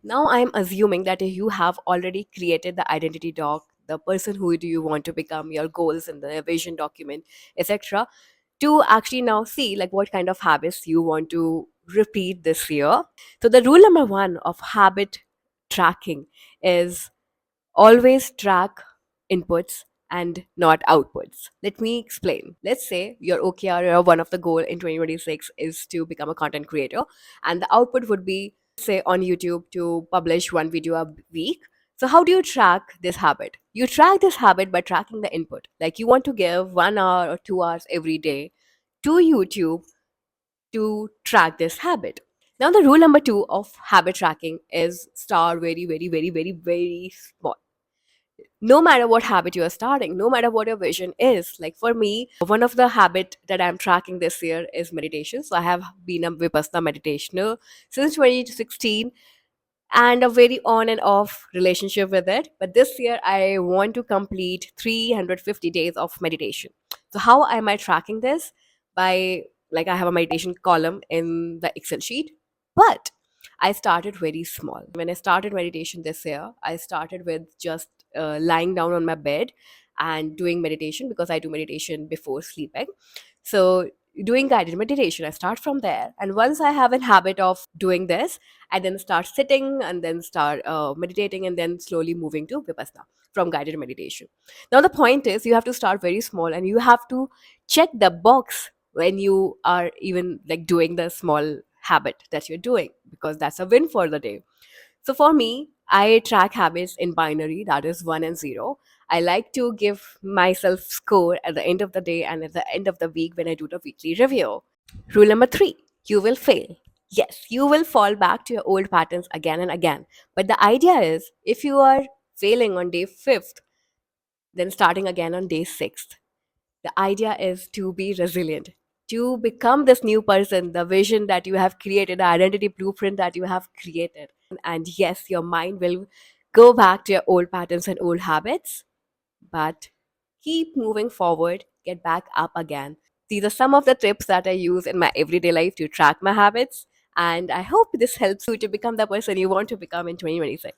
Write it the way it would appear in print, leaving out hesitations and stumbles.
Now I'm assuming that you have already created the identity doc, the person who do you want to become, your goals in the vision document, etc. To actually now see like what kind of habits you want to repeat this year. So the rule number one of habit tracking is always track inputs and not outputs. Let me explain. Let's say your OKR or one of the goal in 2026 is to become a content creator, and the output would be say on YouTube to publish one video a week. So how do you track this habit? You track this habit by tracking the input. Like you want to give 1 hour or 2 hours every day to YouTube to track this habit. Now the rule number two of habit tracking is start very, very, very, very, very small. No matter what habit you are starting, no matter what your vision is. Like for me, one of the habit that I'm tracking this year is meditation. So I have been a Vipassana meditationer since 2016 and a very on and off relationship with it. But this year I want to complete 350 days of meditation. So how am I tracking this? By like I have a meditation column in the Excel sheet, but I started very small. When I started meditation this year, I started with just lying down on my bed and doing meditation because I do meditation before sleeping. So doing guided meditation, I start from there. And once I have a habit of doing this, I then start sitting and then start meditating and then slowly moving to Vipassana from guided meditation. Now, the point is you have to start very small and you have to check the box when you are even like doing the small habit that you're doing because that's a win for the day. So for me, I track habits in binary, that is 1 and 0. I like to give myself score at the end of the day and at the end of the week when I do the weekly review. Rule number 3, you will fail. Yes, you will fall back to your old patterns again and again. But the idea is if you are failing on day 5th, then starting again on day 6th. The idea is to be resilient, to become this new person, the vision that you have created, the identity blueprint that you have created. And yes, your mind will go back to your old patterns and old habits, but keep moving forward, get back up again. These are some of the tips that I use in my everyday life to track my habits. And I hope this helps you to become the person you want to become in 2026.